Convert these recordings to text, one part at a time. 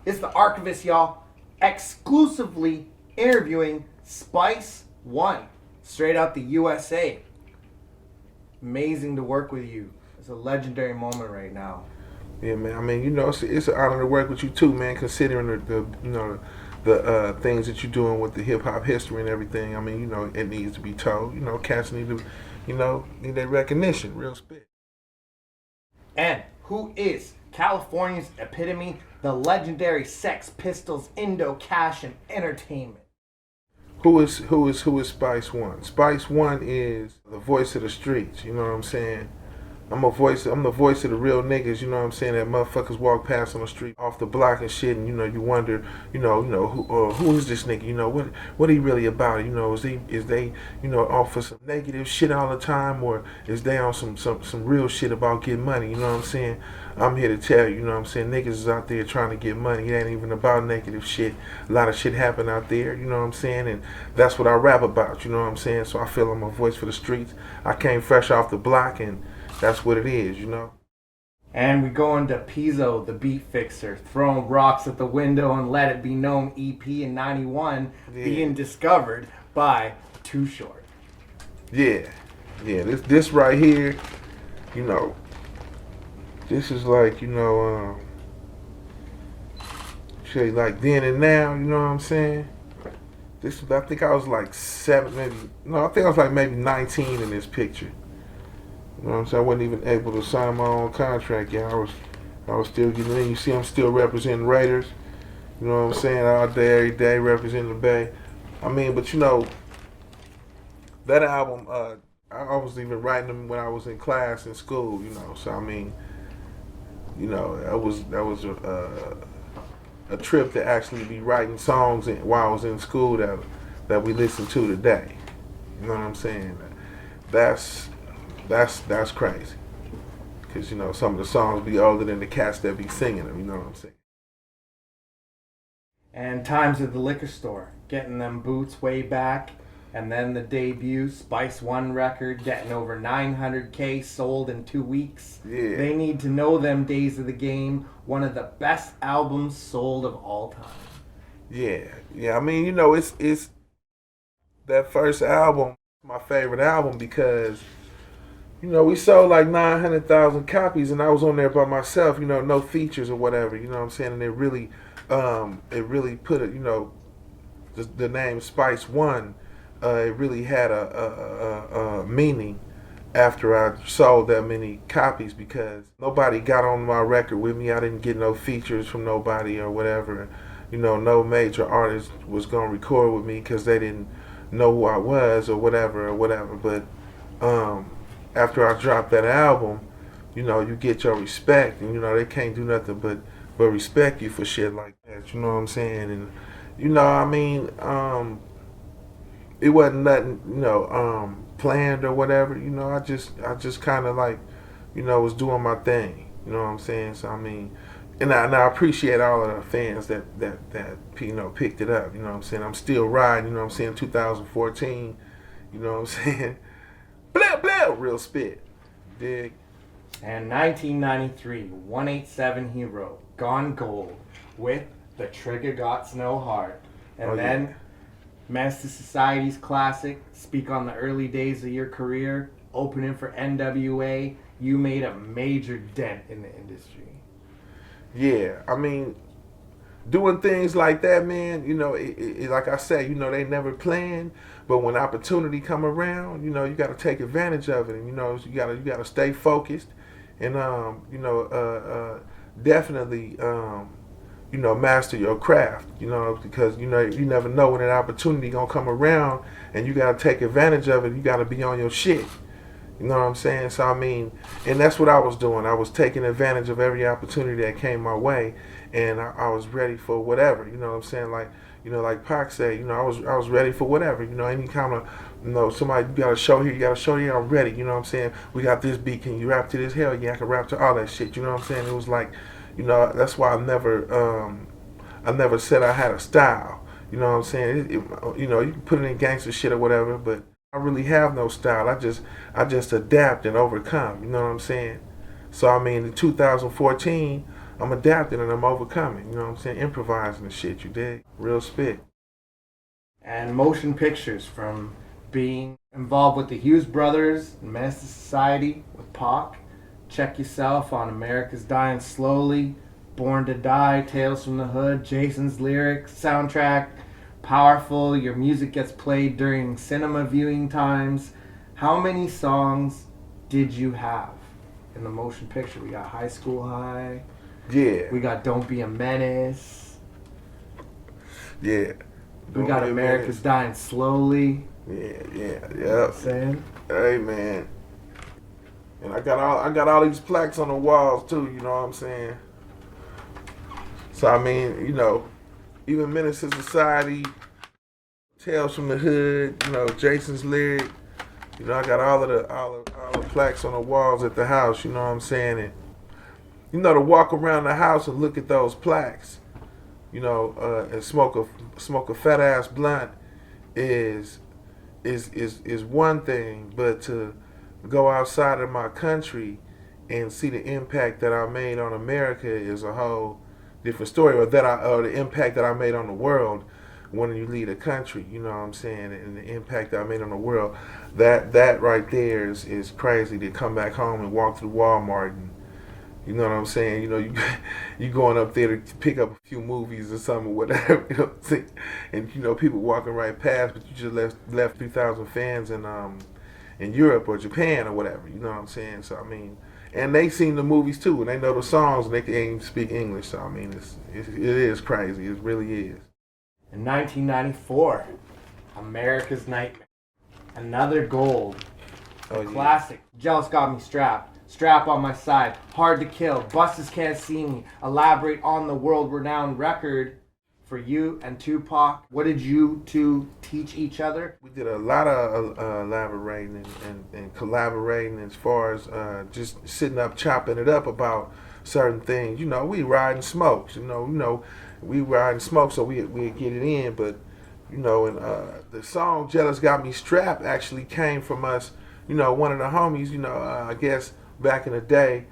It's the Archivist, y'all, exclusively interviewing Spice1, straight out the USA. Amazing to work with you. It's a legendary moment right now. Yeah, man. I mean, it's an honor to work with you too, man. Considering the things that you're doing with the hip hop history and everything. I mean, it needs to be told. Cats need to, need that recognition. Real spit. And who is California's epitome, the legendary Sex Pistols, Indo Cash, and Entertainment? Who is Spice1? Spice1 is the voice of the streets. You know what I'm saying? I'm the voice of the real niggas, you know what I'm saying, that motherfuckers walk past on the street off the block and shit, and you wonder, who is this nigga, what he really about, is they off for some negative shit all the time, or is they on some real shit about getting money, you know what I'm saying? I'm here to tell you, you know what I'm saying, niggas is out there trying to get money. It ain't even about negative shit. A lot of shit happen out there, you know what I'm saying, and that's what I rap about, you know what I'm saying, so I feel I'm a voice for the streets. I came fresh off the block, and that's what it is, And we go into Pizzo, the beat fixer, throwing rocks at the window and Let It Be Known EP in 91 being discovered by Too Short. Yeah. This right here, this is like, say like then and now, you know what I'm saying? I think I was like 7, I think I was like maybe 19 in this picture. You know what I'm saying? I wasn't even able to sign my own contract yet. I was still getting in. You see, I'm still representing Raiders. You know what I'm saying? All day, every day, representing the Bay. I mean, but that album, I was even writing them when I was in class in school. So I mean, that was a trip to actually be writing songs while I was in school that we listen to today. You know what I'm saying? That's crazy. Because, some of the songs be older than the cats that be singing them, you know what I'm saying? And Times at the Liquor Store, getting them boots way back. And then the debut, Spice1 record, getting over 900K sold in 2 weeks. Yeah. They Need to Know Them, Days of the Game, one of the best albums sold of all time. Yeah. I mean, it's that first album, my favorite album, because we sold like 900,000 copies, and I was on there by myself, no features or whatever, you know what I'm saying? And it really put it, the name Spice1, it really had a meaning after I sold that many copies, because nobody got on my record with me. I didn't get no features from nobody or whatever. No major artist was gonna record with me because they didn't know who I was or whatever. But after I dropped that album, you get your respect, and they can't do nothing but respect you for shit like that. You know what I'm saying? And I mean, it wasn't nothing planned or whatever. I just kind of like was doing my thing. You know what I'm saying? So I mean, and I appreciate all of the fans that picked it up. You know what I'm saying? I'm still riding. You know what I'm saying? 2014. You know what I'm saying? Blah, blah, real spit. Dig. And 1993, 187 Hero, Gone Gold, with The Trigger Got No Heart. And then, Menace to Society's classic, Speak on the Early Days of Your Career, opening for NWA. You made a major dent in the industry. Yeah, I mean, doing things like that, man, like I said, they never planned, but when opportunity come around, you got to take advantage of it, and you got to stay focused, and definitely master your craft, because you never know when an opportunity gonna come around, and you got to take advantage of it. You got to be on your shit. You know what I'm saying? So I mean, and that's what I was doing. I was taking advantage of every opportunity that came my way, and I was ready for whatever. You know what I'm saying? Like Pac said, I was ready for whatever. Any kind of, somebody, you got a show here, you got a show here, I'm ready. You know what I'm saying? We got this beat. Can you rap to this? Hell yeah, I can rap to all that shit. You know what I'm saying? It was like, that's why I never said I had a style. You know what I'm saying? You can put it in gangster shit or whatever, but I really have no style. I just adapt and overcome. You know what I'm saying? So I mean, in 2014, I'm adapting and I'm overcoming. You know what I'm saying? Improvising and shit. You dig? Real spit. And motion pictures, from being involved with the Hughes Brothers and Menace to Society with Pac. Check Yourself on America's Dying Slowly, Born to Die, Tales from the Hood, Jason's Lyrics, soundtrack, powerful. Your music gets played during cinema viewing times. How many songs did you have in the motion picture? We got High School High. Yeah. We got Don't Be a Menace. Yeah. We got America's Dying Slowly. Yeah. You know what I'm saying? Hey man. And I got all these plaques on the walls too, you know what I'm saying? So I mean, you know, even Menace to Society, Tales from the Hood, you know, Jason's Lyric, you know, I got all the plaques on the walls at the house, you know what I'm saying? And you know, to walk around the house and look at those plaques, you know, and smoke a fat ass blunt is one thing, but to go outside of my country and see the impact that I made on America is a whole different story, or the impact that I made on the world when you lead a country, you know what I'm saying, and the impact that I made on the world, that right there is crazy. To come back home and walk through Walmart and, you know what I'm saying, you know, you going up there to pick up a few movies or something or whatever, you know what I'm saying, and you know, people walking right past, but you just left 3,000 fans in Europe or Japan or whatever, you know what I'm saying? So I mean, and they seen the movies too, and they know the songs, and they can't even speak English. So I mean, it is crazy. It really is. In 1994, America's Nightmare, another gold, Oh, yeah. classic. Jealous Got Me Strapped, Strap on My Side, Hard to Kill, Busters Can't See Me. Elaborate on the world-renowned record for you and Tupac. What did you two teach each other? We did a lot of elaborating and collaborating as far as just sitting up, chopping it up about certain things. You know, we riding smokes. You know, we riding smoke, so we get it in. But you know, and the song "Jealous Got Me Strapped" actually came from us. You know, one of the homies. You know, I guess back in the day.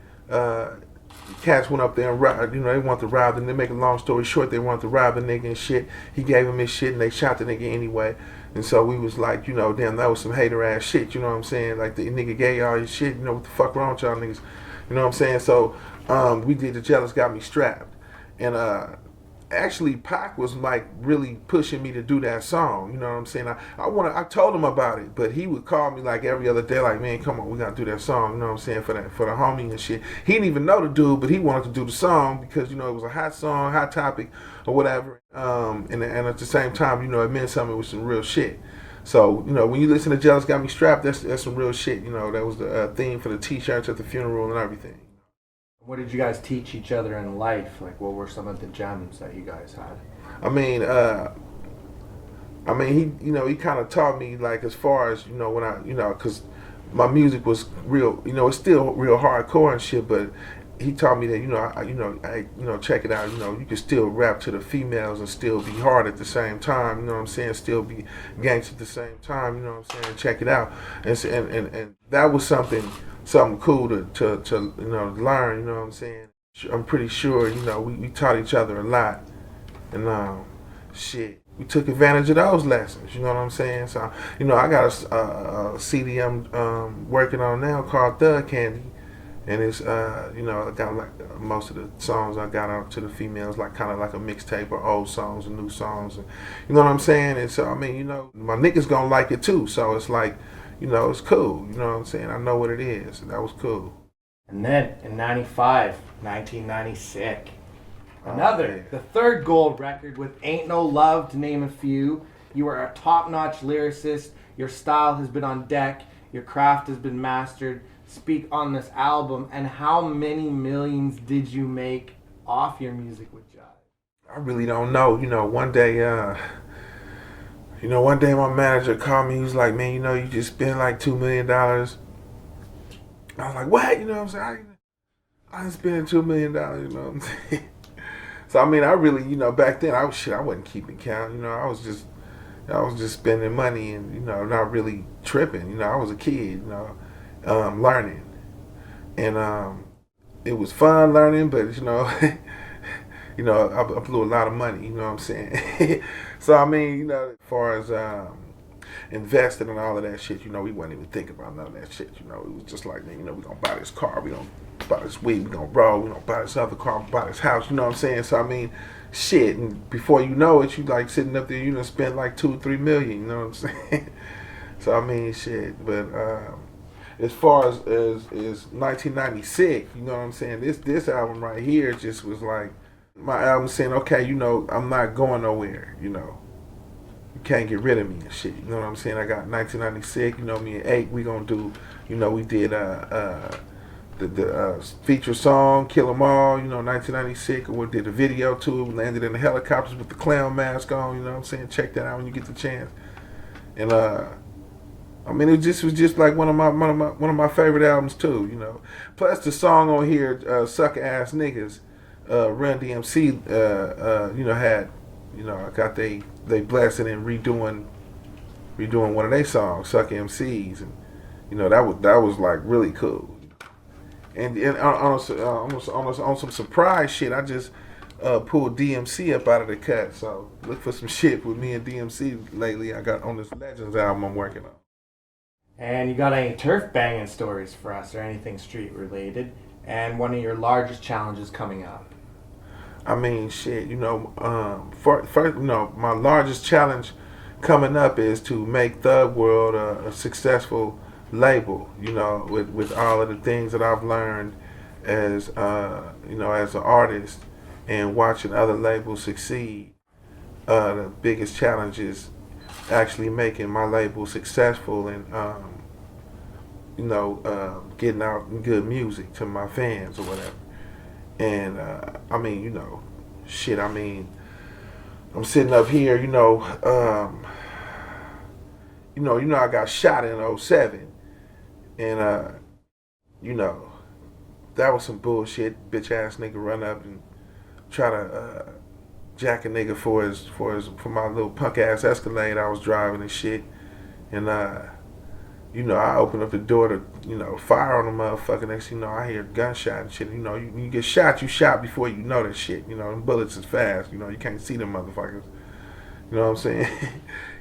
Cats went up there and you know, they wanted to rob them. They make a long story short, they wanted to rob the nigga and shit. He gave him his shit and they shot the nigga anyway. And so we was like, you know, damn, that was some hater ass shit, you know what I'm saying? Like, the nigga gave y'all his shit, you know, what the fuck wrong with y'all niggas? You know what I'm saying? So we did the Jealous Got Me Strapped. And actually Pac was like really pushing me to do that song, you know what I'm saying? I told him about it, but he would call me like every other day, like, man, come on, we gotta do that song, you know what I'm saying, for the homie and shit. He didn't even know the dude, but he wanted to do the song because, you know, it was a hot song, hot topic or whatever. And at the same time, you know, it meant something with some real shit. So, you know, when you listen to Jealous Got Me Strapped, that's some real shit, you know. That was the theme for the t-shirts at the funeral and everything. What did you guys teach each other in life? Like, what were some of the gems that you guys had? I mean, he, you know, he kind of taught me, like, as far as, you know, when I, you know, because my music was real, you know, it's still real hardcore and shit, but he taught me that, you know, check it out, you know, you can still rap to the females and still be hard at the same time, you know what I'm saying, still be gangster at the same time, you know what I'm saying, check it out, and that was something cool to you know, learn, you know what I'm saying. I'm pretty sure, you know, we taught each other a lot, and shit, we took advantage of those lessons, you know what I'm saying. So, you know, I got a CD I'm working on now called Thug Candy, and it's you know, I got like most of the songs I got out to the females, like kind of like a mixtape of old songs and new songs, and you know what I'm saying. And so I mean, you know, my niggas gonna like it too, so it's like, you know, it's cool. You know what I'm saying? I know what it is. And that was cool. And then in 95, 1996, another, yeah. the third gold record with Ain't No Love, to name a few. You are a top-notch lyricist. Your style has been on deck. Your craft has been mastered. Speak on this album. And how many millions did you make off your music with Jive? I really don't know. You know, one day my manager called me. He was like, man, you know, you just spent like $2 million. I was like, what? You know what I'm saying? I didn't spend $2 million, you know what I'm saying? So, I mean, I really, you know, back then, I wasn't keeping count. You know, I was just spending money and, you know, not really tripping. You know, I was a kid, you know, learning. And it was fun learning, but I blew a lot of money. You know what I'm saying? So I mean, as far as investing and all of that shit, we wasn't even thinking about none of that shit. It was just like, man, we gonna buy this car, we gonna buy this weed, we gonna roll, we gonna buy this other car, buy this house. You know what I'm saying? So I mean, shit, and before you know it, you like sitting up there, you done spent like 2-3 million. You know what I'm saying? So I mean, shit, but. As far as 1996, you know what I'm saying? This album right here just was like my album saying, okay, I'm not going nowhere. You can't get rid of me and shit. You know what I'm saying? I got 1996. Me and 8, we gonna do. We did the feature song "Kill 'Em All." 1996. We did a video to it. We landed in the helicopters with the clown mask on. You know what I'm saying? Check that out when you get the chance. And I mean, it was just like one of my favorite albums too. Plus the song on here, "Sucker Ass Niggas," Run DMC, had, I got they blessing and redoing one of their songs, "Sucker MCs," and that was like really cool. And on some surprise shit, I just pulled DMC up out of the cut. So look for some shit with me and DMC lately. I got on this Legends album I'm working on. And you got any turf banging stories for us or anything street related? And one of your largest challenges coming up? I mean, shit, first, my largest challenge coming up is to make Thug World a successful label, with all of the things that I've learned as, as an artist and watching other labels succeed. The biggest challenge is actually making my label successful and getting out good music to my fans or whatever. And I mean, shit, I mean, I'm sitting up here, I got shot in 07 and that was some bullshit. Bitch ass nigga run up and try to jack a nigga for my little punk ass Escalade I was driving and shit. And I opened up the door to, fire on the motherfucker. Next thing you know, I hear a gunshot and shit. You get shot, you shot before you know that shit. Them bullets is fast. You can't see them motherfuckers. You know what I'm saying?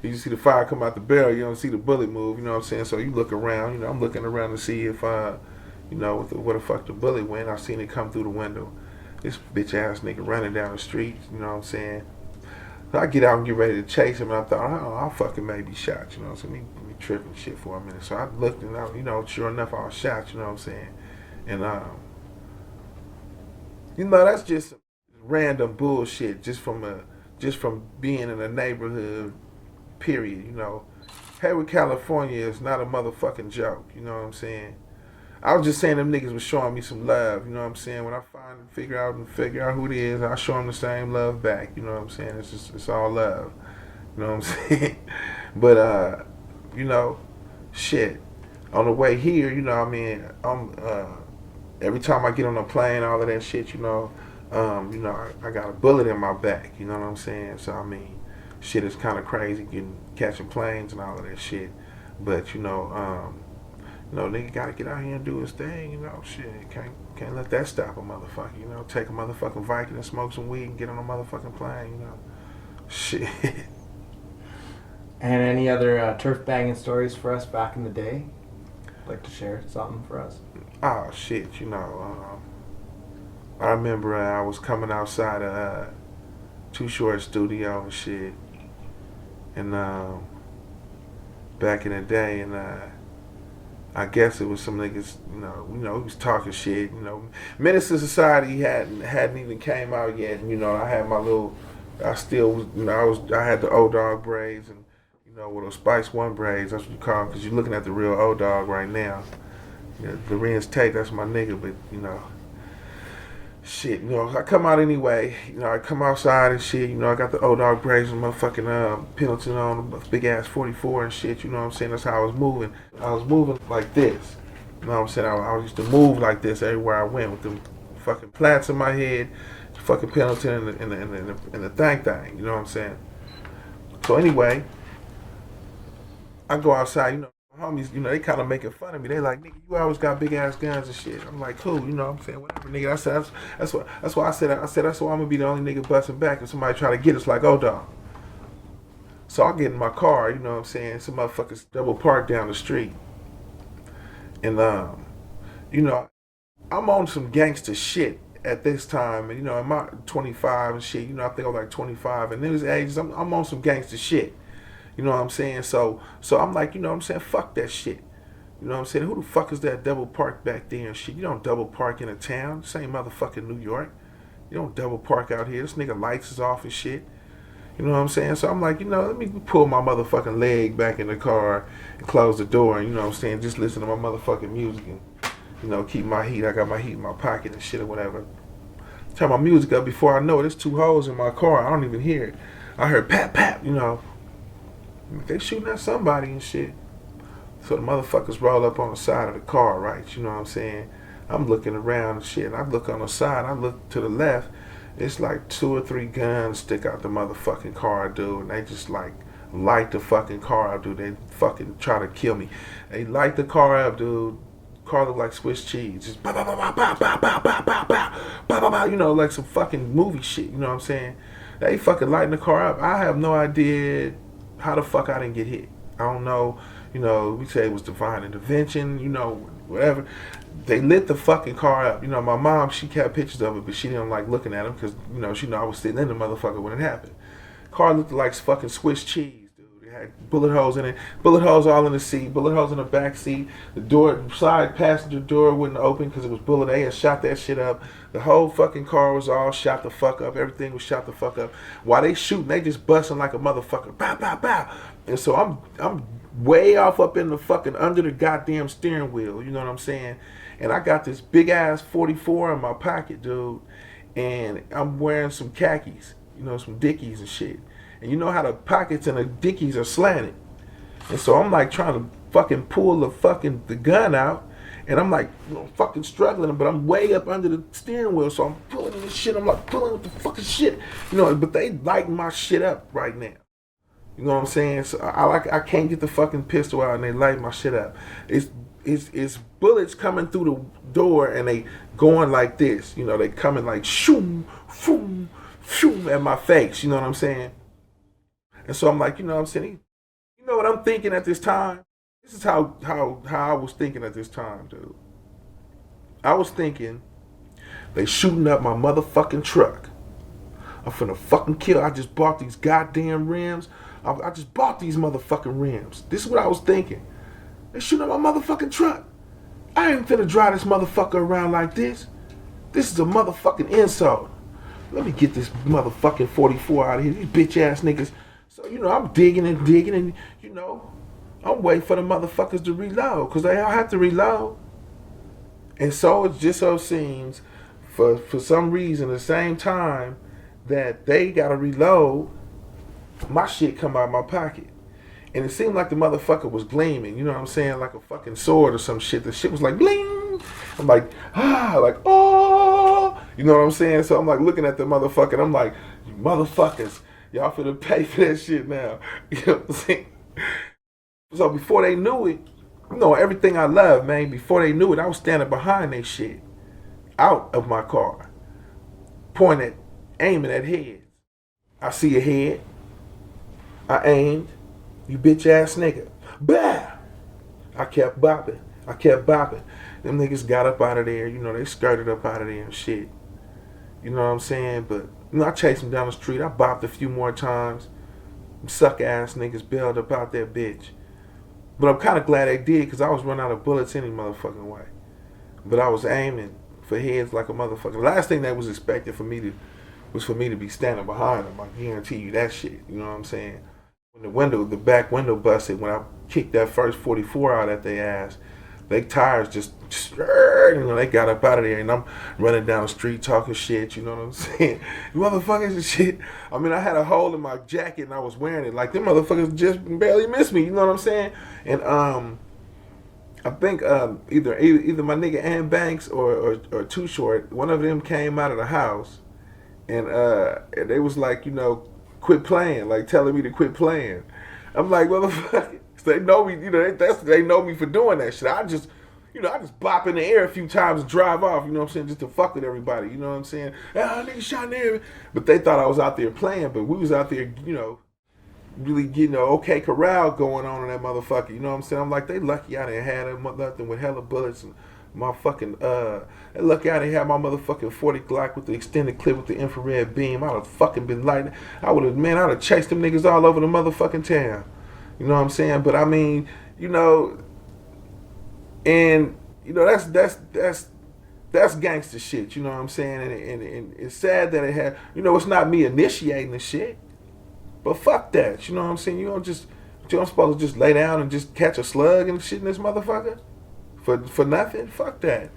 You see the fire come out the barrel, you don't see the bullet move. You know what I'm saying? So you look around. I'm looking around to see if, where the fuck the bullet went. I seen it come through the window. This bitch ass nigga running down the street, you know what I'm saying? So I get out and get ready to chase him, and I thought, oh, I fucking may be shot, so me tripping shit for a minute. So I looked and sure enough, I was shot, you know what I'm saying? And that's just random bullshit, just from being in a neighborhood, period. Hayward, California is not a motherfucking joke, you know what I'm saying? I was just saying them niggas was showing me some love, you know what I'm saying? When I figure out who it is, I show them the same love back, you know what I'm saying? It's all love, you know what I'm saying? But, shit, on the way here, I'm, every time I get on a plane, all of that shit, I got a bullet in my back, you know what I'm saying? So, I mean, shit is kind of crazy catching planes and all of that shit. But, nigga gotta get out here and do his thing, shit. Can't let that stop a motherfucker, Take a motherfucking Viking and smoke some weed and get on a motherfucking plane, Shit. And any other turf banging stories for us back in the day? Like to share something for us? Oh, shit, I remember I was coming outside of Too Short Studio and shit. And back in the day, and I guess it was some niggas, he was talking shit, Menace to Society hadn't even came out yet, and I had my little, I still was, I had the old dog braids, and with those Spice1 braids, that's what you call them, because you're looking at the real old dog right now. Lorenz Tate, that's my nigga, but shit, I come out anyway, I come outside and shit, I got the old dog braids and motherfucking Pendleton on, a big ass 44 and shit, you know what I'm saying? That's how I was moving. I was moving like this, you know what I'm saying? I used to move like this everywhere I went with them fucking plaits in my head, fucking Pendleton and the thing, you know what I'm saying? So anyway, I go outside, homies, you know, they kind of making fun of me. They like, nigga, you always got big ass guns and shit. I'm like, cool, you know what I'm saying? Whatever, nigga. I said, that's why I said, that's why I'm gonna be the only nigga busting back if somebody try to get us like, oh, dog. So I get in my car, you know what I'm saying? Some motherfuckers double park down the street. And, you know, I'm on some gangster shit at this time. And, you know, I'm 25 and shit. You know, I think I'm like 25. And in these ages, I'm on some gangster shit. You know what I'm saying? So I'm like, you know what I'm saying? Fuck that shit. You know what I'm saying? Who the fuck is that double park back there and shit? You don't double park in a town. This ain't motherfucking New York. You don't double park out here. This nigga lights is off and shit. You know what I'm saying? So I'm like, you know, let me pull my motherfucking leg back in the car and close the door and, you know what I'm saying, just listen to my motherfucking music and, you know, keep my heat. I got my heat in my pocket and shit or whatever. Turn my music up before I know it. There's 2 holes in my car. I don't even hear it. I heard pap, pap, you know. They shooting at somebody and shit. So the motherfuckers roll up on the side of the car, right? You know what I'm saying? I'm looking around and shit. And I look on the side. I look to the left. It's like 2 or 3 guns stick out the motherfucking car, dude. And they just like light the fucking car up, dude. They fucking try to kill me. They light the car up, dude. Car look like Swiss cheese. Just bow, bow, bow, bow, bow, bow, bow, bow, bow, bow, bow, bow. You know, like some fucking movie shit. You know what I'm saying? They fucking lighting the car up. I have no idea how the fuck I didn't get hit. I don't know. You know, we say it was divine intervention. You know, whatever. They lit the fucking car up. You know, my mom, she kept pictures of it, but she didn't like looking at them because, you know, she know I was sitting in the motherfucker when it happened. Car looked like fucking Swiss cheese, dude. It had bullet holes in it. Bullet holes all in the seat. Bullet holes in the back seat. The door, side passenger door wouldn't open because it was bullet. They had shot that shit up. The whole fucking car was all shot the fuck up. Everything was shot the fuck up. While they shooting, they just busting like a motherfucker. Bow, bow, bow. And so I'm way off up in the fucking under the goddamn steering wheel. You know what I'm saying? And I got this big ass 44 in my pocket, dude. And I'm wearing some khakis, you know, some Dickies and shit. And you know how the pockets and the Dickies are slanted. And so I'm like trying to fucking pull the gun out. And I'm like, you know, fucking struggling, but I'm way up under the steering wheel. So I'm pulling this shit. I'm like pulling with the fucking shit. You know, but they lighting my shit up right now. You know what I'm saying? So I can't get the fucking pistol out and they light my shit up. It's bullets coming through the door and they going like this. You know, they coming like shoom, shoom, shoom at my face. You know what I'm saying? And so I'm like, you know what I'm saying? You know what I'm thinking at this time? This is how I was thinking at this time, dude. I was thinking, they shooting up my motherfucking truck. I'm finna fucking kill. I just bought these goddamn rims. I just bought these motherfucking rims. This is what I was thinking. They shooting up my motherfucking truck. I ain't finna drive this motherfucker around like this. This is a motherfucking insult. Let me get this motherfucking 44 out of here. These bitch ass niggas. So, you know, I'm digging and, you know, I'm waiting for the motherfuckers to reload. Because they all have to reload. And so it just so seems, for some reason, the same time that they gotta reload, my shit come out of my pocket. And it seemed like the motherfucker was gleaming, you know what I'm saying? Like a fucking sword or some shit. The shit was like bling. I'm like, like, oh. You know what I'm saying? So I'm like looking at the motherfucker and I'm like, you motherfuckers, y'all finna pay for that shit now. You know what I'm saying? So before they knew it, you know, everything I love, man, before they knew it, I was standing behind that shit. Out of my car. Pointing, aiming at heads. I see a head. I aimed. You bitch ass nigga. Bah! I kept bopping. Them niggas got up out of there. You know, they skirted up out of there and shit. You know what I'm saying? But, you know, I chased them down the street. I bopped a few more times. Them suck ass niggas bailed up out that bitch. But I'm kind of glad they did because I was running out of bullets any motherfucking way. But I was aiming for heads like a motherfucker. The last thing that was expected was for me to be standing behind them. I guarantee you that shit. You know what I'm saying? When the back window busted, when I kicked that first 44 out at their ass, they tires just, you know, they got up out of there and I'm running down the street talking shit, you know what I'm saying? Motherfuckers and shit. I mean, I had a hole in my jacket and I was wearing it. Like, them motherfuckers just barely missed me, you know what I'm saying? And I think either my nigga Ann Banks or Too Short, one of them came out of the house and they was like, you know, quit playing, like telling me to quit playing. I'm like, motherfucker, They know me, they know me for doing that shit. I just bop in the air a few times and drive off, you know what I'm saying, just to fuck with everybody, you know what I'm saying? Nigga shot in there. But they thought I was out there playing, but we was out there, really getting an OK Corral going on in that motherfucker, you know what I'm saying? I'm like, they lucky I didn't have that nothing with hella bullets and my fucking, they lucky I didn't have my motherfucking 40 Glock with the extended clip with the infrared beam. I'd have fucking been lighting. I'd have chased them niggas all over the motherfucking town. You know what I'm saying? But I mean, and that's gangster shit, you know what I'm saying? And it's sad that it had, it's not me initiating the shit. But fuck that, you know what I'm saying? You don't supposed to just lay down and just catch a slug and shit in this motherfucker for nothing. Fuck that.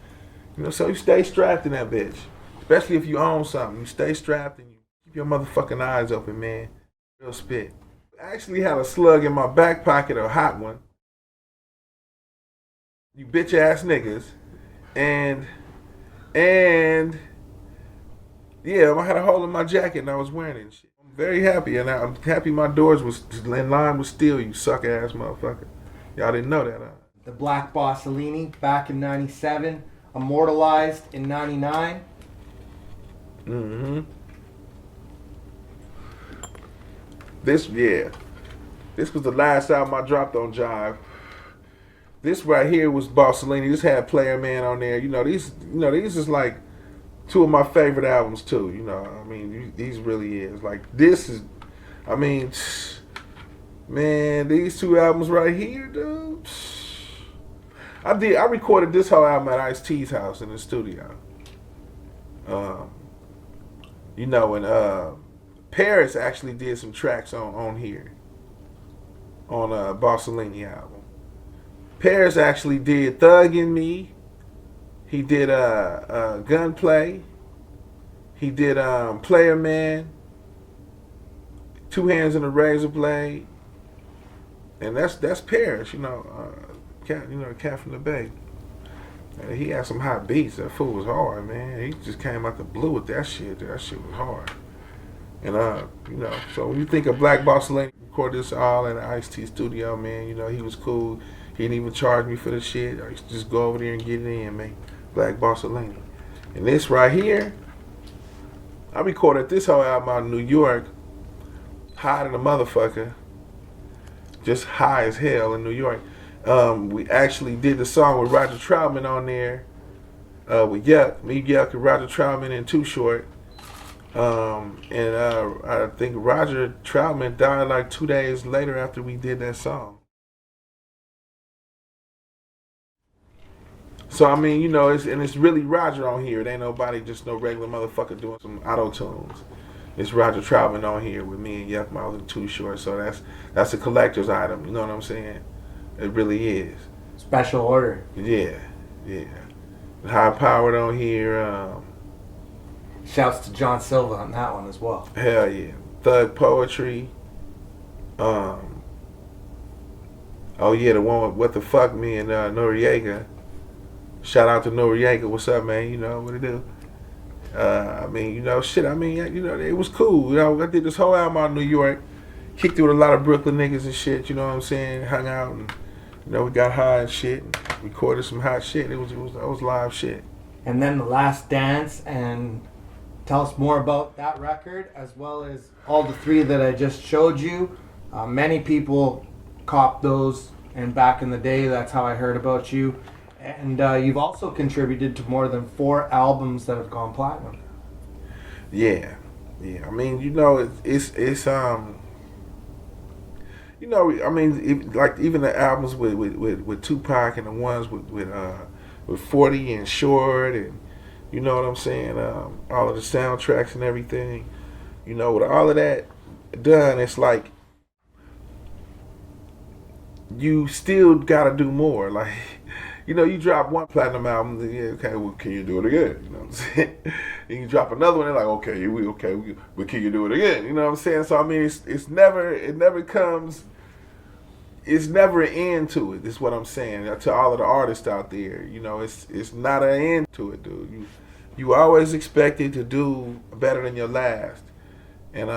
So you stay strapped in that bitch. Especially if you own something. You stay strapped and you keep your motherfucking eyes open, man. Real spit. I actually had a slug in my back pocket, a hot one. You bitch ass niggas. And yeah, I had a hole in my jacket and I was wearing it and shit. I'm very happy, and I'm happy my doors was in line with steel, you suck ass motherfucker. Y'all didn't know that, huh? The Black Bossolini back in 97, immortalized in 99. Mm-hmm. This was the last album I dropped on Jive. This right here was Bossolini. This had Player Man on there. These is like two of my favorite albums too. These really is. Like this is, man, these two albums right here, dude. I recorded this whole album at Ice-T's house in the studio. And Paris actually did some tracks on here. On a Bossolini album. Paris actually did Thug in Me. He did Gunplay. He did Player Man. Two Hands in a Razor Blade. And that's Paris, cat from the Bay. He had some hot beats. That fool was hard, man. He just came out the blue with that shit. That shit was hard. And so when you think of Black Bossolini, recorded this all in the Ice-T studio, man. He was cool. He didn't even charge me for the shit. I used to just go over there and get it in, man. Black Bossolini. And this right here, I recorded this whole album out in New York, high than a motherfucker. Just high as hell in New York. We actually did the song with Roger Troutman on there. With Yuck, me, Yuck, and Roger Troutman and Too Short. I think Roger Troutman died like 2 days later after we did that song. So it's really Roger on here. It ain't nobody, just no regular motherfucker doing some auto tunes. It's Roger Troutman on here with me and Yuck Mouth and Too Short. So that's a collector's item. You know what I'm saying? It really is. Special order. Yeah. High Powered on here. Shouts to John Silva on that one as well. Hell yeah. Thug Poetry. Oh yeah, the one with What the Fuck Me and Noriega. Shout out to Noriega. What's up, man? You know what it do. It was cool. I did this whole album out in New York. Kicked it with a lot of Brooklyn niggas and shit, you know what I'm saying? Hung out and, we got high and shit. And recorded some hot shit. That was live shit. And then The Last Dance, and tell us more about that record, as well as all the three that I just showed you. Many people copped those, and back in the day, that's how I heard about you. And you've also contributed to more than 4 albums that have gone platinum. Yeah. Like even the albums with Tupac and the ones with 40 and Short, and you know what I'm saying, all of the soundtracks and everything. With all of that done, it's like you still gotta do more. Like, you drop one platinum album, then, yeah, okay, well, can you do it again? You know what I'm saying? And you drop another one, they're like, okay, but can you do it again? You know what I'm saying? So it's never an end to it. Is what I'm saying to all of the artists out there. It's not an end to it, dude. You always expected to do better than your last, and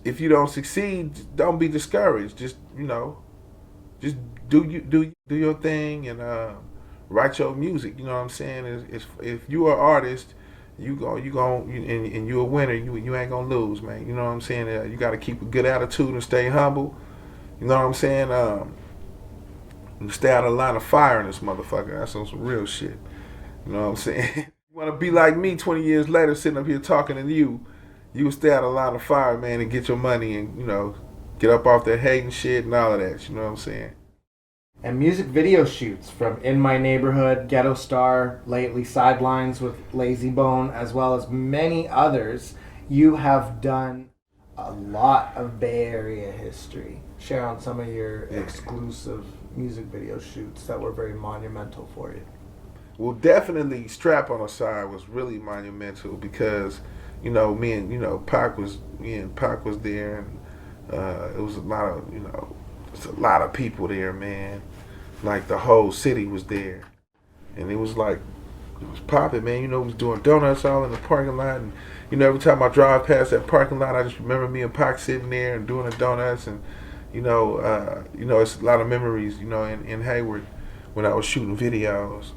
if you don't succeed, don't be discouraged. Just just do your thing and write your music. You know what I'm saying? If you are an artist, and you a winner. You ain't gonna lose, man. You know what I'm saying? You got to keep a good attitude and stay humble. You know what I'm saying? And stay out of the line of fire in this motherfucker. That's on some real shit. You know what I'm saying? You want to be like me 20 years later, sitting up here talking to you. You will stay out of the line of fire, man, and get your money and get up off that hating shit and all of that. You know what I'm saying? And music video shoots from In My Neighborhood, Ghetto Star, lately Sidelines with Lazy Bone, as well as many others. You have done a lot of Bay Area history. Share on some of your exclusive music video shoots that were very monumental for you. Well, definitely Strap on the Side was really monumental because, me and Pac was there, and it was a lot of it's a lot of people there, man. Like the whole city was there, and it was popping, man. We was doing donuts all in the parking lot, and every time I drive past that parking lot, I just remember me and Pac sitting there and doing the donuts, and it's a lot of memories, in Hayward when I was shooting videos.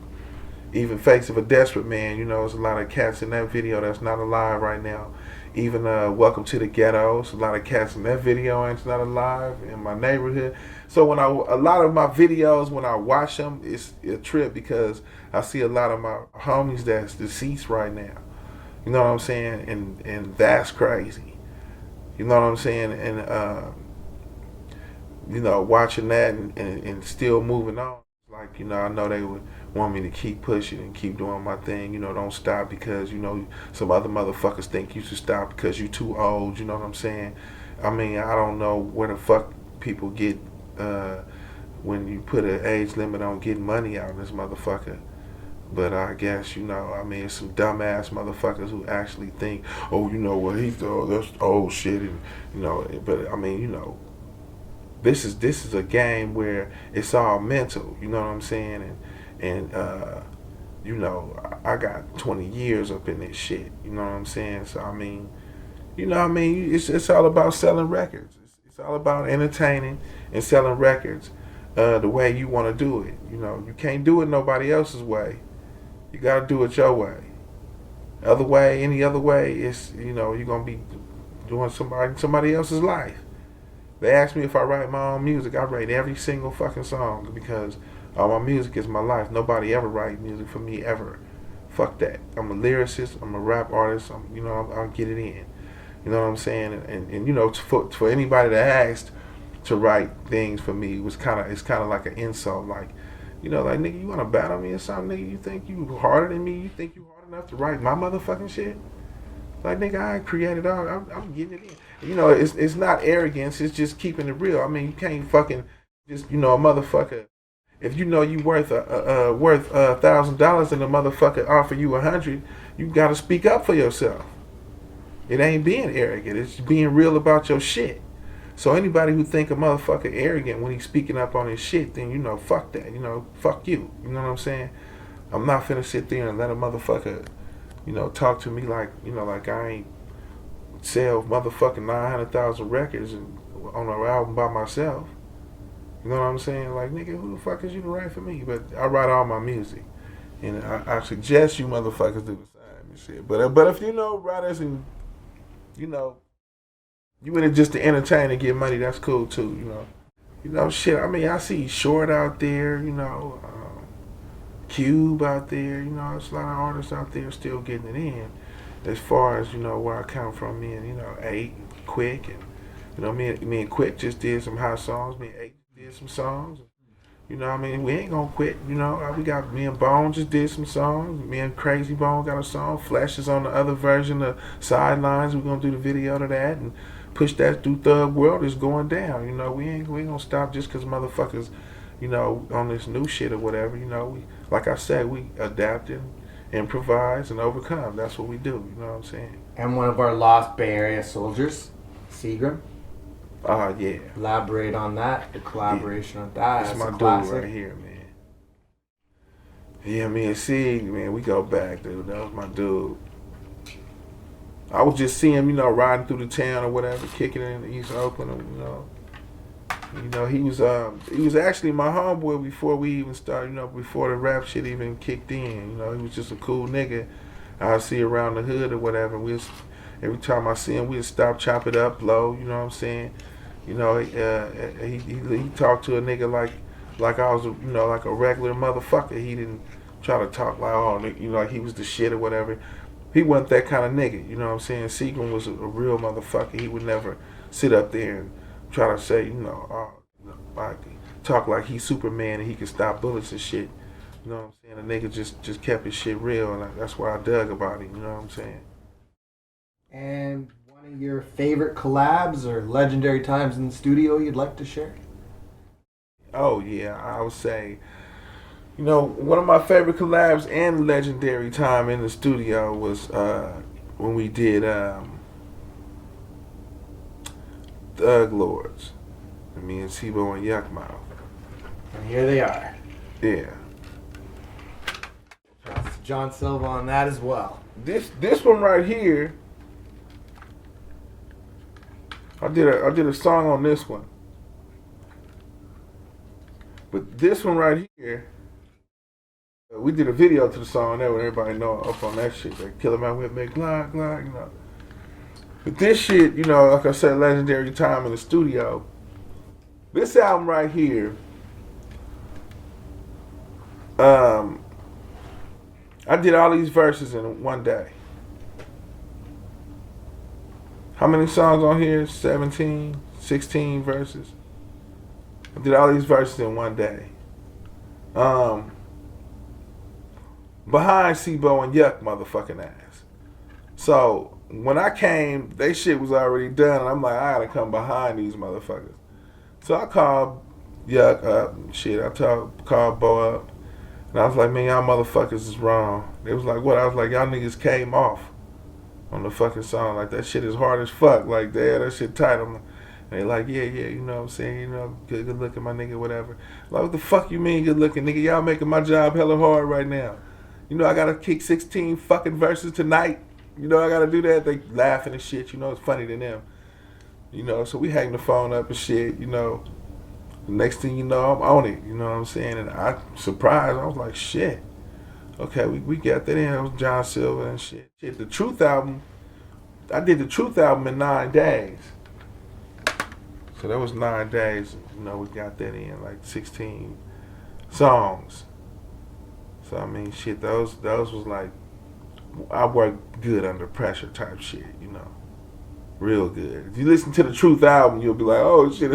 Even Face of a Desperate Man, there's a lot of cats in that video that's not alive right now. Even Welcome to the Ghetto, a lot of cats in that video and it's not alive in my neighborhood. So a lot of my videos, when I watch them, it's a trip because I see a lot of my homies that's deceased right now. You know what I'm saying? And that's crazy. You know what I'm saying? And watching that and still moving on. I know they would want me to keep pushing and keep doing my thing. Don't stop because, some other motherfuckers think you should stop because you too old. You know what I'm saying? I mean, I don't know where the fuck people get when you put an age limit on getting money out of this motherfucker. But I guess, it's some dumbass motherfuckers who actually think, oh, he's old, that's old shit. And, but I mean, this is a game where it's all mental, you know what I'm saying? And I got 20 years up in this shit, you know what I'm saying? So I mean, it's all about selling records. It's all about entertaining and selling records the way you want to do it. You can't do it nobody else's way. You got to do it your way. Any other way, it's you're gonna be doing somebody else's life. They ask me if I write my own music. I write every single fucking song because all my music is my life. Nobody ever write music for me ever. Fuck that. I'm a lyricist. I'm a rap artist. I'll get it in. You know what I'm saying? And for anybody that asked to write things for me, it's kind of like an insult. Like nigga, you want to battle me or something? Nigga, you think you harder than me? You think you hard enough to write my motherfucking shit? Like, nigga, I created all. I'm getting it in. It's not arrogance. It's just keeping it real. I mean, you can't fucking just a motherfucker. If you worth $1,000 and a motherfucker offer you 100, you gotta speak up for yourself. It ain't being arrogant. It's being real about your shit. So anybody who think a motherfucker arrogant when he's speaking up on his shit, then fuck that. Fuck you. You know what I'm saying? I'm not finna sit there and let a motherfucker talk to me like I ain't sell motherfucking 900,000 records on an album by myself. You know what I'm saying? Like, nigga, who the fuck is you to write for me? But I write all my music, and I suggest you motherfuckers do the same and shit. But if writers and you in it just to entertain and get money, that's cool too. Shit. I mean, I see Short out there. Cube out there, there's a lot of artists out there still getting it in. As far as where I come from, me and 8, Quick, and me and Quick just did some hot songs. Me and 8 did some songs. We ain't gonna quit. We got me and Bone just did some songs. Me and Crazy Bone got a song. Flesh is on the other version of Sidelines. We're gonna do the video to that and push that through Thug World. It's going down. We ain't gonna stop just because motherfuckers on this new shit or whatever, like I said, we adapt and improvise and overcome. That's what we do, you know what I'm saying? And one of our lost Bay Area soldiers, Seagram. Yeah. Elaborate on that, the collaboration with that. That's my dude right here, man. Yeah, me and Sig, man, we go back, dude. That was my dude. I was just seeing him, riding through the town or whatever, kicking it in East Oakland, You know, he was actually my homeboy before we even started, you know, before the rap shit even kicked in. You know, he was just a cool nigga I'd see around the hood or whatever. Every time I see him, we'd stop, chop it up, blow, you know what I'm saying? You know, he talked to a nigga like I was, you know, like a regular motherfucker. He didn't try to talk like, oh, you know, like he was the shit or whatever. He wasn't that kind of nigga, you know what I'm saying? Sequin was a real motherfucker. He would never sit up there and try to say, you know, oh, like, talk like he's Superman and he can stop bullets and shit. You know what I'm saying? The nigga just kept his shit real, and that's what I dug about him. You know what I'm saying? And one of your favorite collabs or legendary times in the studio you'd like to share? Oh yeah, I would say, you know, one of my favorite collabs and legendary time in the studio was when we did Thug Lords. Me and Tebow and Yuckmouth. And here they are. Yeah. Shouts to John Silva on that as well. This one right here, I did a song on this one. But this one right here, we did a video to the song that when everybody know up on that shit. Like Kill 'Em Out with Make Glide, Glide, you know. But this shit, you know, like I said, legendary time in the studio. This album right here, I did all these verses in one day. How many songs on here? 17, 16 verses. I did all these verses in one day. Behind Tebow and Yuck motherfucking ass. So when I came, they shit was already done, and I'm like, I gotta come behind these motherfuckers. So I called Yuck up and shit. I called Bo up. And I was like, man, y'all motherfuckers is wrong. They was like, what? I was like, y'all niggas came off on the fucking song. Like, that shit is hard as fuck. Like, that shit tight. And they like, yeah, you know what I'm saying? You know, good looking, my nigga, whatever. Like, what the fuck you mean good looking, nigga? Y'all making my job hella hard right now. You know, I gotta kick 16 fucking verses tonight. You know, I gotta do that. They laughing and shit. You know, it's funny to them. You know, so we hang the phone up and shit, you know. The next thing you know, I'm on it, you know what I'm saying? And I surprised, I was like, shit. Okay, we got that in. It was John Silva and shit. The Truth album, I did the Truth album in 9 days. So that was 9 days, you know, we got that in, like 16 songs. So I mean, shit, those was like, I worked good under pressure type shit, you know. Real good. If you listen to the Truth album, you'll be like, oh shit,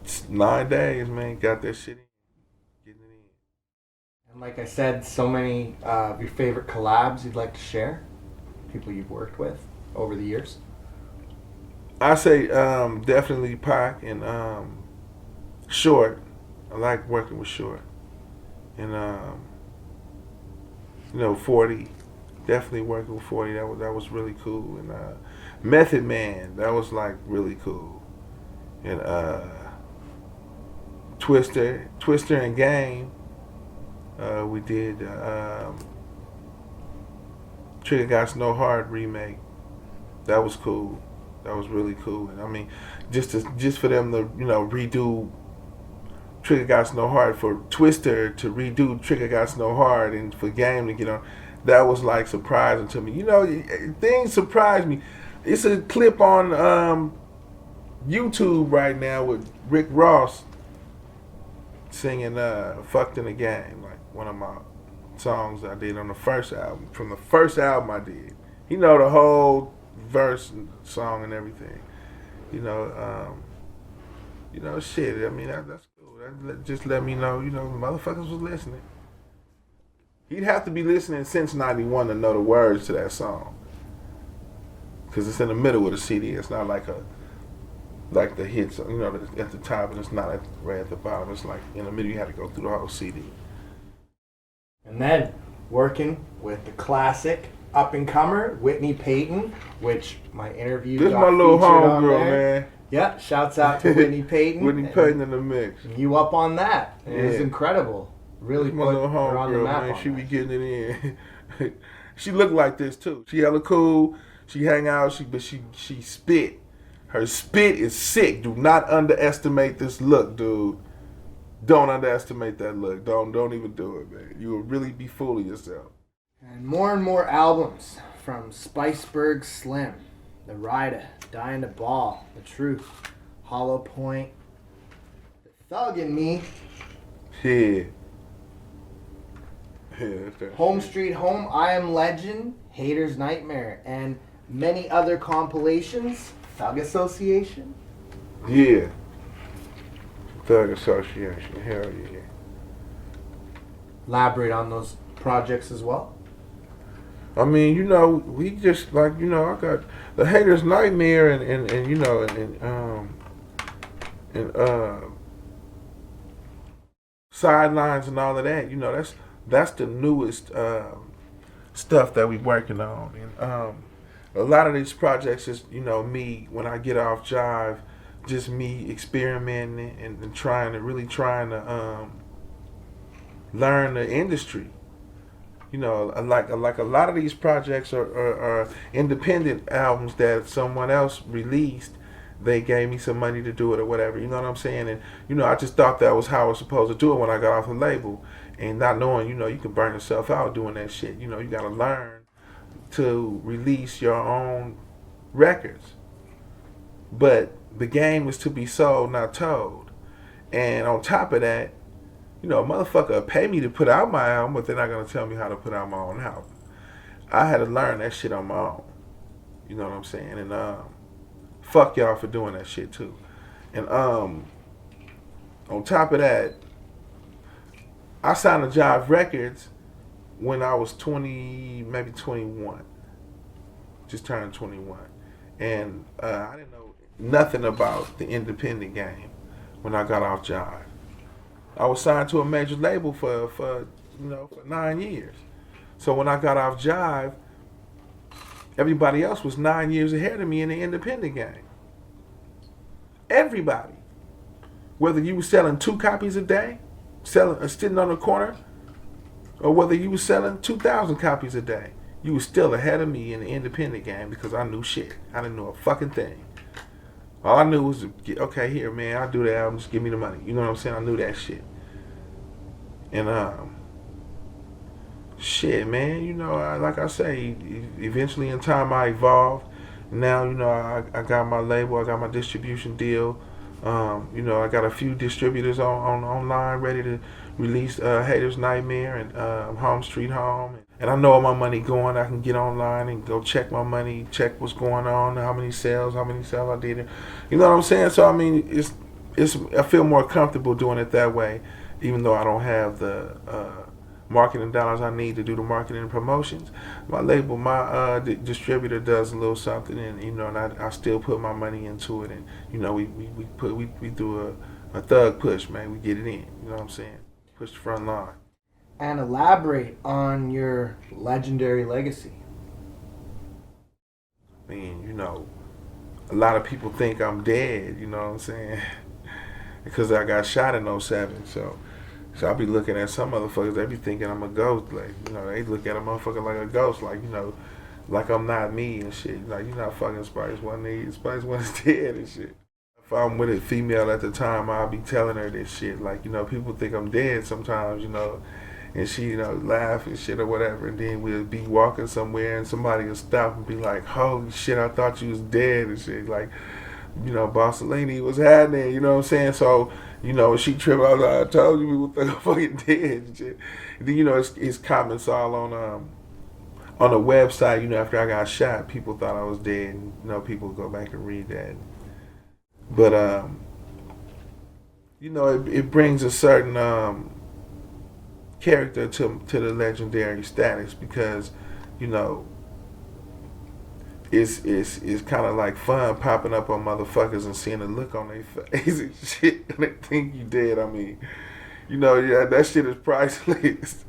it's 9 days, man. Got that shit in. Getting it in. And like I said, so many of your favorite collabs you'd like to share? People you've worked with over the years? I say definitely Pac and Short. I like working with Short. And you know, 40. Definitely working with 40. That was really cool. And Method Man, that was like really cool. And Twister and Game, we did Trigger Got No Heart remake. That was cool. That was really cool. And I mean, just for them to, you know, redo Trigger Got No Heart, for Twister to redo Trigger Got No Heart, and for Game to get on, that was like surprising to me. You know, things surprised me. It's a clip on YouTube right now with Rick Ross singing Fucked in the Game, like one of my songs I did on the first album. From the first album I did. You know, the whole verse and song and everything. You know, shit. I mean, that's cool. That just let me know, you know, motherfuckers was listening. He'd have to be listening since 91 to know the words to that song. Because it's in the middle of the CD. It's not like the hits, you know, at the top, and it's not right at the bottom. It's like in the middle. You had to go through the whole CD. And then working with the classic up-and-comer, Whitney Payton, which my interview This is got my little featured on homegirl, there. man. Yeah, shouts out to Whitney Payton. Whitney Payton in the mix. You up on that. It was incredible. Really my put little her on the homegirl, map. man. On She that. be getting it in. She looked like this too. She hella cool. She hang out. But she spit. Her spit is sick. Do not underestimate this look, dude. Don't underestimate that look. Don't even do it, man. You will really be fooling yourself. And more albums from Spiceberg Slim, The Rider, Dying to Ball, The Truth, Hollow Point, The Thug in Me, Yeah. Home Street Home, I Am Legend, Hater's Nightmare, and many other compilations. Thug Association. Yeah. Thug Association. Hell yeah. Elaborate on those projects as well. I mean, you know, we just like, you know, I got the Hater's Nightmare and you know and Sidelines and all of that. You know, that's the newest stuff that we working on. And a lot of these projects is, you know, me when I get off Jive, just me experimenting and trying to learn the industry. You know, like a lot of these projects are independent albums that someone else released. They gave me some money to do it or whatever. You know what I'm saying? And, you know, I just thought that was how I was supposed to do it when I got off the label. And not knowing, you know, you can burn yourself out doing that shit. You know, you got to learn to release your own records. But the game is to be sold, not told. And on top of that, you know, a motherfucker pay me to put out my album, but they're not going to tell me how to put out my own album. I had to learn that shit on my own. You know what I'm saying? And fuck y'all for doing that shit too. And on top of that, I signed to Jive Records when I was 20, maybe 21. Just turned 21. And I didn't know nothing about the independent game when I got off Jive. I was signed to a major label for 9 years. So when I got off Jive, everybody else was 9 years ahead of me in the independent game. Everybody. Whether you were selling 2 copies a day, sitting on the corner, or whether you were selling 2,000 copies a day, you were still ahead of me in the independent game because I knew shit. I didn't know a fucking thing. All I knew was, okay, here, man, I'll do the album, just give me the money. You know what I'm saying? I knew that shit. And, shit, man, you know, like I say, eventually in time I evolved. Now, you know, I got my label, I got my distribution deal. You know, I got a few distributors online ready to release Hater's Nightmare and Home Street Home. And I know all my money going. I can get online and go check my money, check what's going on, how many sales I did. You know what I'm saying? So I mean, it's I feel more comfortable doing it that way, even though I don't have the marketing dollars I need to do the marketing and promotions. My label, my distributor does a little something, and you know, and I still put my money into it, and you know, we do a thug push, man. We get it in. You know what I'm saying? Push the front line. And elaborate on your legendary legacy. I mean, you know, a lot of people think I'm dead, you know what I'm saying? Because I got shot in '07, so I be looking at some motherfuckers, they be thinking I'm a ghost, like, you know, they look at a motherfucker like a ghost, like, you know, like I'm not me and shit. Like, you're not fucking Spice1, Spice1's dead and shit. If I'm with a female at the time, I'll be telling her this shit. Like, you know, people think I'm dead sometimes, you know, and she, you know, laugh and shit or whatever, and then we'll be walking somewhere and somebody will stop and be like, holy shit, I thought you was dead and shit. Like, you know, Barcelona was happening, you know what I'm saying? So, you know, she tripped, I was like, I told you we were fucking dead and shit. And then, you know, it's comments all on the website, you know, after I got shot, people thought I was dead, and, you know, people go back and read that. But, you know, it brings a certain character to the legendary status because, you know, it's kind of like fun popping up on motherfuckers and seeing the look on their face and shit, and they think you dead. I mean, you know, yeah, that shit is priceless.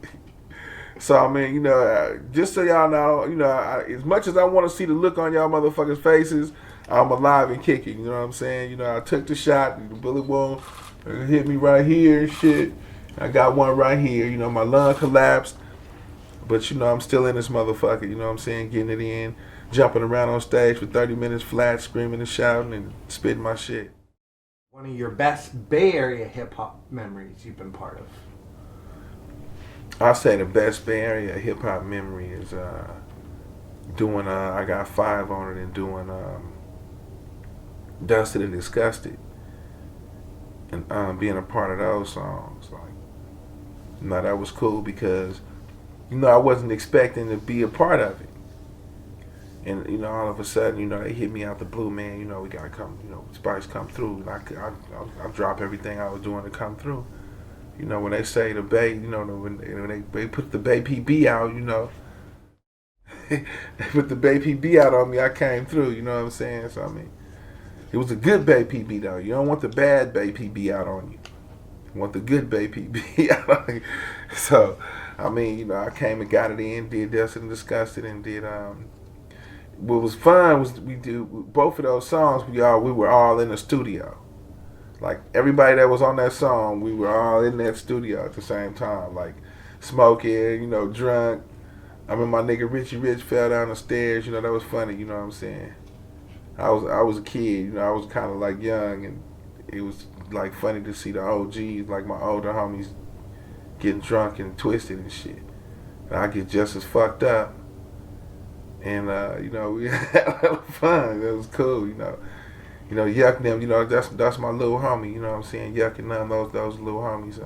So I mean, you know, just so y'all know, you know, as much as I want to see the look on y'all motherfuckers' faces, I'm alive and kicking. You know what I'm saying? You know, I took the shot, the bullet wound hit me right here and shit. I got one right here. You know, my lung collapsed, but you know, I'm still in this motherfucker. You know what I'm saying? Getting it in. jumping around on stage for 30 minutes flat, screaming and shouting and spitting my shit. One of your best Bay Area hip hop memories you've been part of? I'll say the best Bay Area hip hop memory is doing I Got Five on it and doing Dusted and Disgusted, and being a part of those songs. Like, you know, that was cool because, you know, I wasn't expecting to be a part of it. And, you know, all of a sudden, you know, they hit me out the blue, man, you know, we gotta come, you know, Spice come through. I drop everything I was doing to come through. You know, when they say the Bay, you know, when they put the Bay PB out, you know, they put the Bay PB out on me, I came through, you know what I'm saying? So, I mean, it was a good Bay PB, though. You don't want the bad Bay PB out on you. You want the good Bay PB out on you. So, I mean, you know, I came and got it in, did Dusted and Disgusted, and did, what was fun was we do both of those songs. We were all in the studio. Like everybody that was on that song, we were all in that studio at the same time. Like smoking, you know, drunk. I mean, my nigga Richie Rich fell down the stairs. You know, that was funny. You know what I'm saying? I was a kid. You know, I was kind of like young, and it was like funny to see the OGs, like my older homies, getting drunk and twisted and shit. And I get just as fucked up. And, you know, we had a lot of fun. It was cool, you know. You know, Yuck and them, you know, that's my little homie, you know what I'm saying? Yuck and them, those little homies.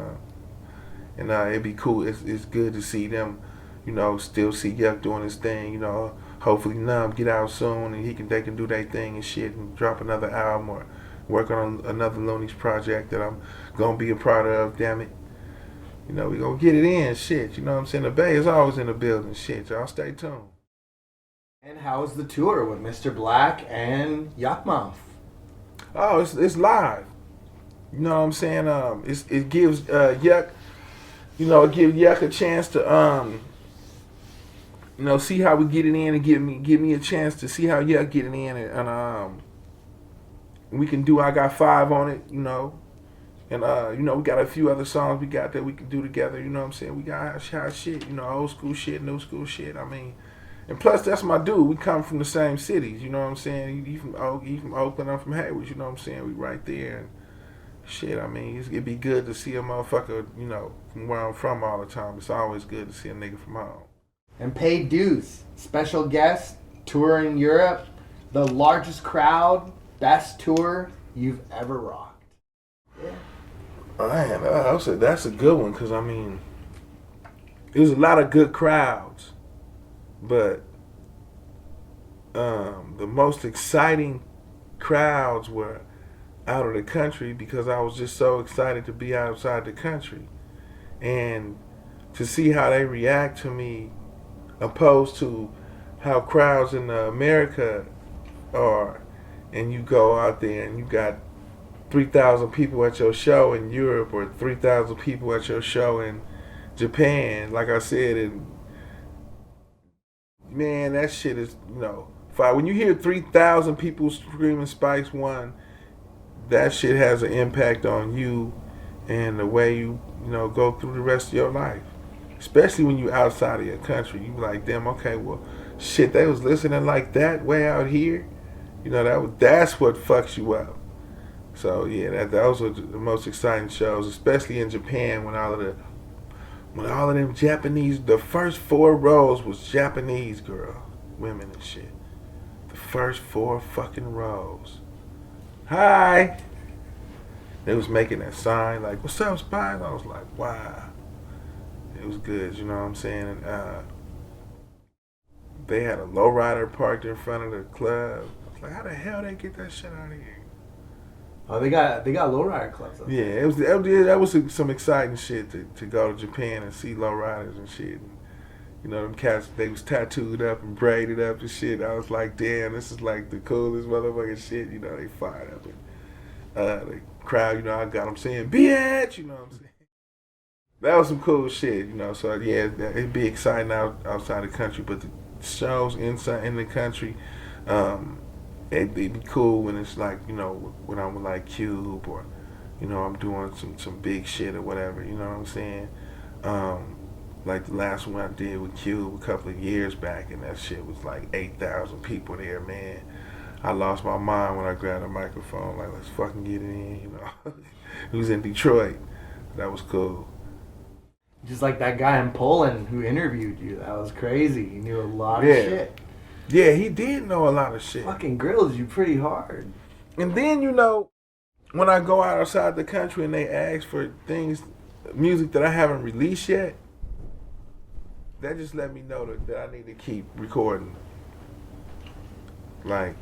And it'd be cool. It's good to see them, you know, still see Yuck doing his thing, you know. Hopefully Numb get out soon and they can do their thing and shit and drop another album or work on another Looney's project that I'm going to be a part of, damn it. You know, we going to get it in, shit, you know what I'm saying? The Bay is always in the building, shit. Y'all stay tuned. And how was the tour with Mr. Black and Yuckmouth? Oh, it's live. You know what I'm saying? It gives Yuck, you know, it gives Yuck a chance to you know, see how we get it in and give me a chance to see how Yuck get it in and we can do I Got Five on it, you know. And you know, we got a few other songs we got that we can do together, you know what I'm saying? We got hot shit, you know, old school shit, new school shit. I mean, and plus, that's my dude. We come from the same cities, you know what I'm saying? He from Oakland, I'm from Hayward, you know what I'm saying? We right there. And shit, I mean, it'd be good to see a motherfucker, you know, from where I'm from all the time. It's always good to see a nigga from home. And paid dues, special guest, tour in Europe, the largest crowd, best tour you've ever rocked. Yeah. Man, I would say that's a good one because, I mean, it was a lot of good crowds. But the most exciting crowds were out of the country because I was just so excited to be outside the country. And to see how they react to me opposed to how crowds in America are. And you go out there and you got 3,000 people at your show in Europe or 3,000 people at your show in Japan. Like I said, in man, that shit is, you know, when you hear 3,000 people screaming Spice1, that shit has an impact on you and the way you know, go through the rest of your life. Especially when you outside of your country. You like, damn, okay, well, shit, they was listening like that way out here. You know, that's what fucks you up. So, yeah, those were the most exciting shows, especially in Japan when all of them Japanese, the first 4 rows was Japanese women and shit. The first 4 fucking rows. Hi! They was making that sign like, what's up, Spice? I was like, wow. It was good, you know what I'm saying? And they had a lowrider parked in front of the club. I was like, how the hell they get that shit out of here? Oh, they got lowrider clubs up there. Yeah, that was some exciting shit to go to Japan and see lowriders and shit. And, you know, them cats, they was tattooed up and braided up and shit. I was like, damn, this is like the coolest motherfucking shit. You know, they fired up. And the crowd, you know, I got them saying, bitch, you know what I'm saying? That was some cool shit, you know. So, yeah, it'd be exciting outside the country. But the shows inside in the country, it'd be cool when it's like, you know, when I'm with like Cube or, you know, I'm doing some big shit or whatever, you know what I'm saying? Like the last one I did with Cube a couple of years back, and that shit was like 8,000 people there, man. I lost my mind when I grabbed a microphone. Like, let's fucking get it in, you know. It was in Detroit. That was cool. Just like that guy in Poland who interviewed you. That was crazy. He knew a lot of Yeah. shit. Yeah, he did know a lot of shit. Fucking grilled you pretty hard. And then, you know, when I go outside the country and they ask for things, music that I haven't released yet, that just let me know that I need to keep recording. Like,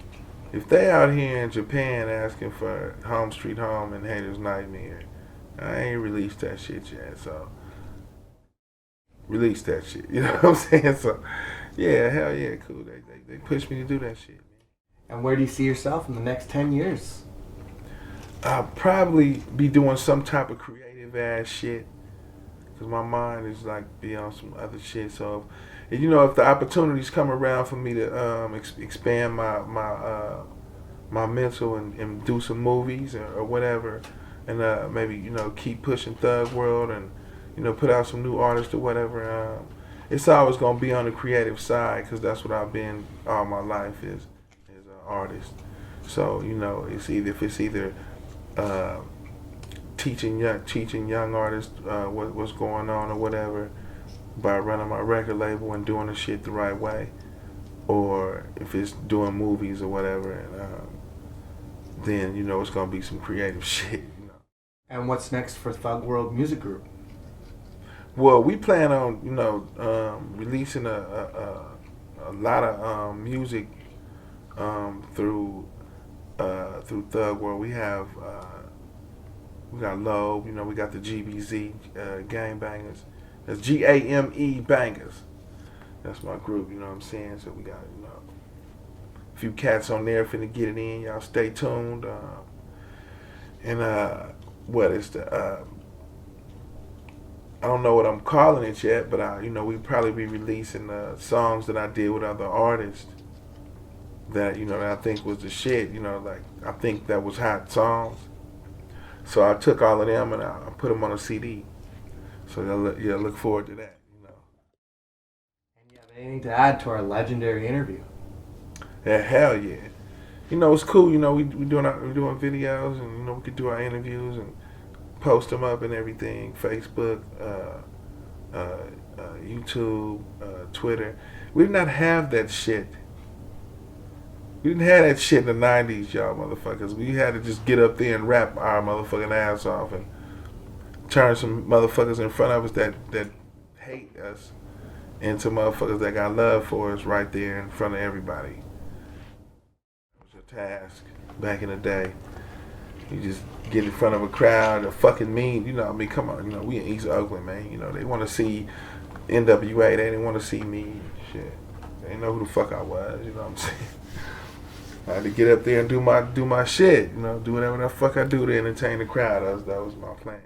if they out here in Japan asking for Home Street Home and Haters Nightmare, I ain't released that shit yet, so release that shit. You know what I'm saying? So, yeah, hell yeah, cool. They pushed me to do that shit, man. And where do you see yourself in the next 10 years? I'll probably be doing some type of creative ass shit, because my mind is like be on some other shit. So, if the opportunities come around for me to expand my mental and do some movies or whatever, and maybe keep pushing Thug World and put out some new artists or whatever. It's always gonna be on the creative side, because that's what I've been all my life is an artist. So it's either teaching young artists what's going on or whatever by running my record label and doing the shit the right way, or if it's doing movies or whatever, and then it's gonna be some creative shit. And what's next for Thug World Music Group? Well, we plan on releasing a lot of music through Thug World. We got Lobe, we got the GBZ Gang Bangers. That's GAME Bangers. That's my group, you know what I'm saying? So we got a few cats on there finna get it in. Y'all stay tuned. What is the I don't know what I'm calling it yet, but we probably be releasing songs that I did with other artists that that I think was the shit. Like I think that was hot songs. So I took all of them and I put them on a CD. So you'll look forward to that. And you have anything to add to our legendary interview? Yeah, hell yeah. It's cool. We doing videos, and we could do our interviews and post them up and everything. Facebook, YouTube, Twitter. We did not have that shit. We didn't have that shit in the 90s, y'all motherfuckers. We had to just get up there and rap our motherfucking ass off and turn some motherfuckers in front of us that hate us into motherfuckers that got love for us right there in front of everybody. It was your task back in the day. You just get in front of a crowd, a fucking mean, come on, we in East Oakland, man. They want to see NWA, they didn't want to see me, shit. They didn't know who the fuck I was, you know what I'm saying? I had to get up there and do my shit, do whatever the fuck I do to entertain the crowd. That was my plan.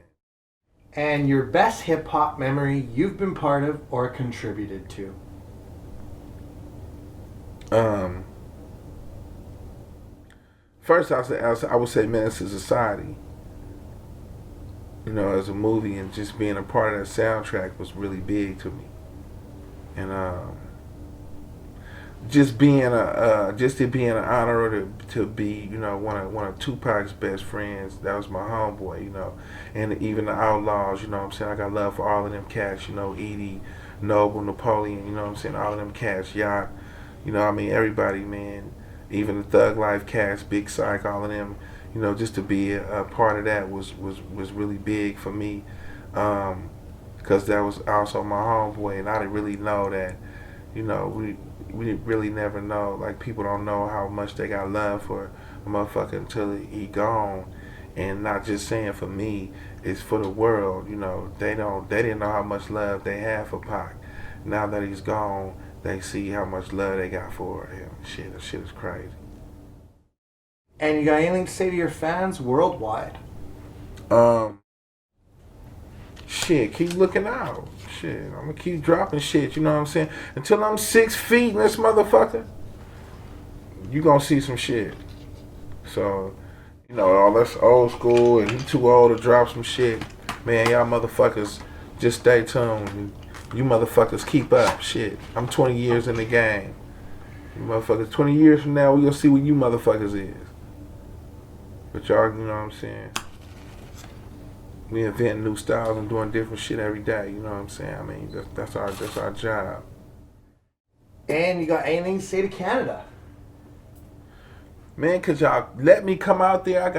And your best hip-hop memory you've been part of or contributed to? First, I would say Menace to Society. As a movie, and just being a part of that soundtrack was really big to me. And just it being an honor to be one of Tupac's best friends. That was my homeboy, and even the Outlaws. What I'm saying, I got love for all of them cats. Edie, Noble, Napoleon. What I'm saying, all of them cats. Yacht. Everybody, man. Even the Thug Life cats, Big Psych, all of them. Just to be a part of that was really big for me, because that was also my homeboy, and I didn't really know that. We really never know. Like, people don't know how much they got love for a motherfucker until he gone. And not just saying for me, it's for the world. They didn't know how much love they had for Pac. Now that he's gone, they see how much love they got for him. That shit is crazy. And you got anything to say to your fans worldwide? Shit, keep looking out. Shit, I'm gonna keep dropping shit, you know what I'm saying? Until I'm 6 feet in this motherfucker, you gonna see some shit. So, all that's old school and you too old to drop some shit. Man, y'all motherfuckers, just stay tuned. You motherfuckers keep up. Shit. I'm 20 years in the game. You motherfuckers, 20 years from now, we gonna see what you motherfuckers is. But y'all, you know what I'm saying? We inventing new styles and doing different shit every day. You know what I'm saying? I mean, that's our job. And you got anything to say to Canada? Man, could y'all let me come out there? I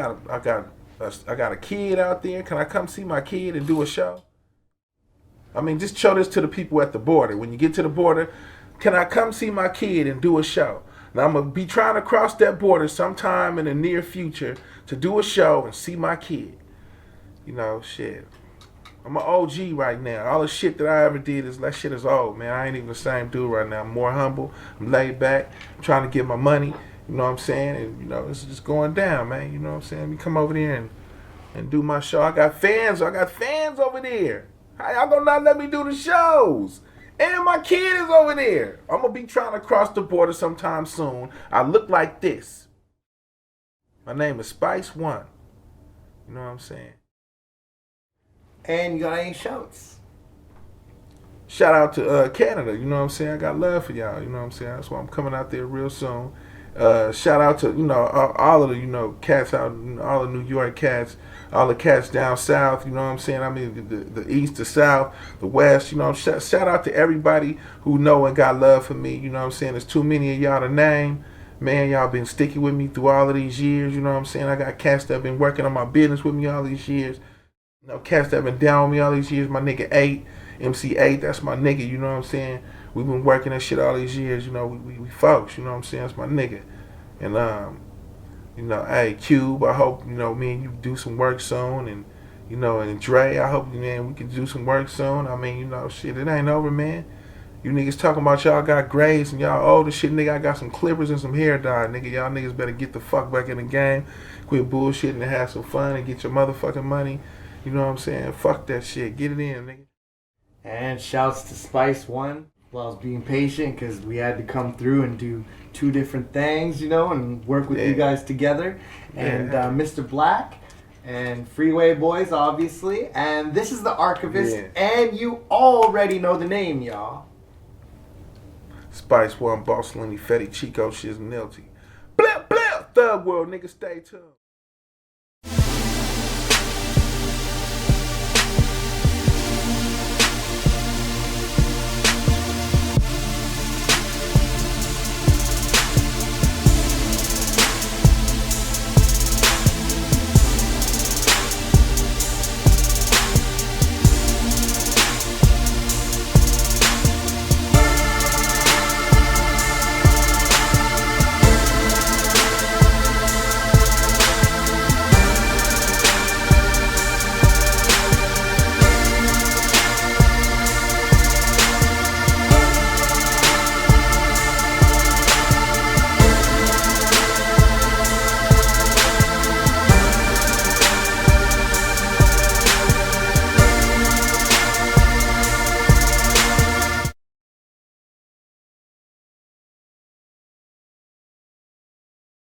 got a kid out there. Can I come see my kid and do a show? I mean, just show this to the people at the border. When you get to the border, can I come see my kid and do a show? Now, I'm going to be trying to cross that border sometime in the near future to do a show and see my kid. You know, shit. I'm an OG right now. All the shit that I ever did, that shit is old, man. I ain't even the same dude right now. I'm more humble. I'm laid back. I'm trying to get my money. You know what I'm saying? And, you know, it's just going down, man. You know what I'm saying? Let me come over there and do my show. I got fans over there. How y'all gonna not let me do the shows? And my kid is over there. I'm gonna be trying to cross the border sometime soon. I look like this. My name is Spice1. You know what I'm saying? And you got any shouts? Shout out to Canada. You know what I'm saying? I got love for y'all. You know what I'm saying? That's why I'm coming out there real soon. Shout out to, you know, all of the, you know, cats out, all the New York cats, all the cats down south, you know what I'm saying? I mean, the east, the south, the west, you know. Shout out to everybody who know and got love for me, you know what I'm saying? There's too many of y'all to name. Man, y'all been sticking with me through all of these years, you know what I'm saying? I got cats that been working on my business with me all these years. You know, cats that been down with me all these years. My nigga 8, MC8, that's my nigga, you know what I'm saying? We've been working that shit all these years, you know, we folks, you know what I'm saying? That's my nigga. And, you know, hey, Cube, I hope, you know, me and you do some work soon. And, you know, and Dre, I hope, man, we can do some work soon. I mean, you know, shit, it ain't over, man. You niggas talking about y'all got grades and y'all old as shit, nigga. I got some clippers and some hair dye, nigga. Y'all niggas better get the fuck back in the game. Quit bullshitting and have some fun and get your motherfucking money. You know what I'm saying? Fuck that shit. Get it in, nigga. And shouts to Spice1. Well, I was being patient because we had to come through and do 2 different things, you know, and work with you guys together. And Mr. Black and Freeway Boys, obviously. And this is the Archivist, and you already know the name, y'all. Spice1, Boss Lenny, Fetty, Chico, Shiznilty. Blip, blip, Thug World, nigga, stay tuned.